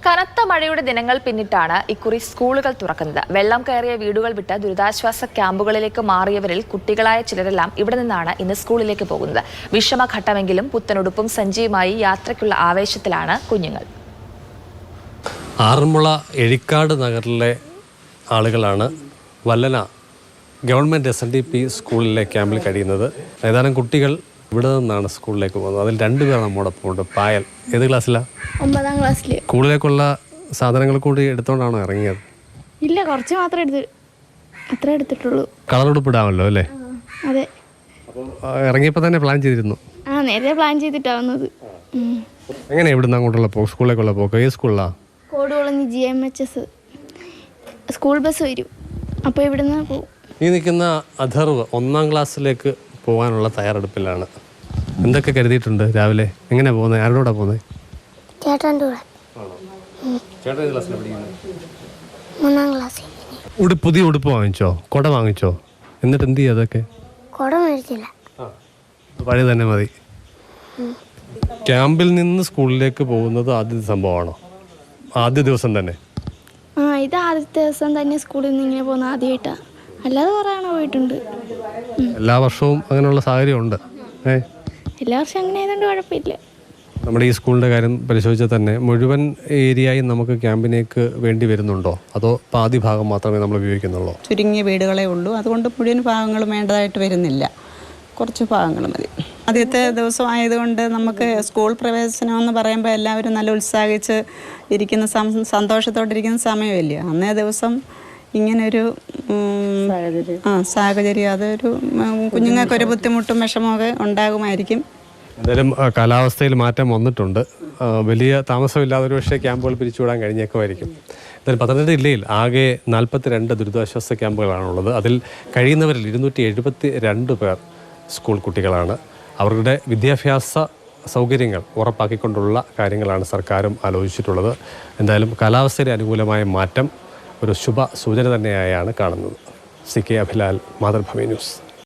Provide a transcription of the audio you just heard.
കനത്ത മഴയുടെ ദിനങ്ങൾ പിന്നിട്ടാണ് ഇക്കുറി സ്കൂളുകൾ തുറക്കുന്നത്. വെള്ളം കയറിയ വീടുകൾ വിട്ട് ദുരിതാശ്വാസ ക്യാമ്പുകളിലേക്ക് മാറിയവരിൽ കുട്ടികളായ ചിലരെല്ലാം ഇവിടെ നിന്നാണ് ഇന്ന് സ്കൂളിലേക്ക് പോകുന്നത്. വിഷമഘട്ടമെങ്കിലും പുത്തനുടുപ്പും സഞ്ചിയുമായി യാത്രയ്ക്കുള്ള ആവേശത്തിലാണ് കുഞ്ഞുങ്ങൾ. ആറന്മുള എഴിക്കാട് നഗറിലെ ആളുകളാണ് വല്ലന ഗവൺമെൻറ് SNDP സ്കൂളിലെ ക്യാമ്പിൽ കഴിയുന്നത്. ഏതാനും കുട്ടികൾ ഇവിടെ നിന്നാണ് സ്കൂളിലേക്ക് പോകുന്നത്. അതിൽ 2 പേർ നമ്മോടൊപ്പം ഉണ്ട്. പായൽ ഏത് ക്ലാസ്സിലാണ്? 9ാം ക്ലാസ്സിൽ. സ്കൂളിലേക്കുള്ള സാധനങ്ങൾ കൂടി എടുത്തുകൊണ്ടാണോ ഇറങ്ങിയത്? ഇല്ല, കുറച്ച് മാത്രമേ അത്ര എടുത്തിട്ടുള്ളൂ. കളർ ഉടുപ്പിടാമല്ലോ അല്ലേ? അതെ. അപ്പോൾ ഇറങ്ങിയപ്പോൾ തന്നെ പ്ലാൻ ചെയ്തിരുന്നു? നേരത്തെ പ്ലാൻ ചെയ്തിട്ടാണ് വന്നത്. എങ്ങനെയാണ് ഇവിടുന്ന് അങ്ങോട്ടുള്ള സ്കൂളിലേക്കുള്ള പോക്ക്? ഏത് സ്കൂളിലാണ്? കോടുകുളഞ്ഞി GMHS സ്കൂൾ ബസ് വരും. അപ്പോൾ ഇവിടുന്ന് പോകും. ഈ നിൽക്കുന്ന അഥർവ് 1ാം ക്ലാസ്സിലേക്ക് പോകാനുള്ള തയ്യാറെടുപ്പിലാണ്. എന്തൊക്കെ കരുതിയിട്ടുണ്ട്? രാവിലെ എങ്ങനെയാണ് പോകുന്നത്? ആരോടാ പോകുന്നത്? പുതിയ ഉടുപ്പ് വാങ്ങിച്ചോ? കുട വാങ്ങിച്ചോ? എന്നിട്ട് എന്ത് ചെയ്യും? അതൊക്കെ പഴയ തന്നെ മതി. ക്യാമ്പിൽ നിന്ന് സ്കൂളിലേക്ക് പോകുന്നത് ആദ്യ സംഭവമാണോ? ആദ്യ ദിവസം തന്നെ? ഇത് ആദ്യത്തെ ദിവസം തന്നെ സ്കൂളിൽ നിന്ന് ഇങ്ങനെ പോകുന്ന ആദ്യമായിട്ടാണ്. അല്ലാതെ കുറേ ആണോ പോയിട്ടുണ്ട്. എല്ലാ വർഷവും അങ്ങനെയുള്ള സാഹചര്യം ഉണ്ട്? എല്ലാ വർഷവും അങ്ങനെ ആയതുകൊണ്ട് കുഴപ്പമില്ല. നമ്മുടെ ഈ സ്കൂളിൻ്റെ കാര്യം പരിശോധിച്ചാൽ തന്നെ മുഴുവൻ ഏരിയയും നമുക്ക് ക്യാമ്പിനേക്ക് വേണ്ടി വരുന്നുണ്ടോ? അതോ പാതി ഭാഗം മാത്രമേ നമ്മൾ ഉപയോഗിക്കുന്നുള്ളൂ? ചുരുങ്ങിയ വീടുകളേ ഉള്ളൂ. അതുകൊണ്ട് മുഴുവൻ ഭാഗങ്ങളും വേണ്ടതായിട്ട് വരുന്നില്ല. കുറച്ച് ഭാഗങ്ങൾ മതി. ആദ്യത്തെ ദിവസം ആയതുകൊണ്ട് നമുക്ക് സ്കൂൾ പ്രവേശനം എന്ന് പറയുമ്പോൾ എല്ലാവരും നല്ല ഉത്സാഹിച്ച് ഇരിക്കുന്ന സന്തോഷത്തോടിരിക്കുന്ന സമയമല്ലേ. അന്നേ ദിവസം ഇങ്ങനൊരു സാഹചര്യം അതൊരു കുഞ്ഞുങ്ങൾക്കൊരു ബുദ്ധിമുട്ടും വിഷമമൊക്കെ ഉണ്ടാകുമായിരിക്കും. എന്തായാലും കാലാവസ്ഥയിൽ മാറ്റം വന്നിട്ടുണ്ട്. വലിയ താമസമില്ലാതെ ഒരു പക്ഷേ ക്യാമ്പുകൾ പിരിച്ചുവിടാൻ കഴിഞ്ഞേക്കുമായിരിക്കും. എന്തായാലും പത്തനംതിട്ട ജില്ലയിൽ ആകെ 42 ദുരിതാശ്വാസ ക്യാമ്പുകളാണുള്ളത്. അതിൽ കഴിയുന്നവരിൽ 272 പേർ സ്കൂൾ കുട്ടികളാണ്. അവരുടെ വിദ്യാഭ്യാസ സൗകര്യങ്ങൾ ഉറപ്പാക്കിക്കൊണ്ടുള്ള കാര്യങ്ങളാണ് സർക്കാരും ആലോചിച്ചിട്ടുള്ളത്. എന്തായാലും കാലാവസ്ഥയുടെ അനുകൂലമായ മാറ്റം ഒരു ശുഭ സൂചന തന്നെയായാണ് കാണുന്നത്. CK Abhilal, Mathrubhumi news.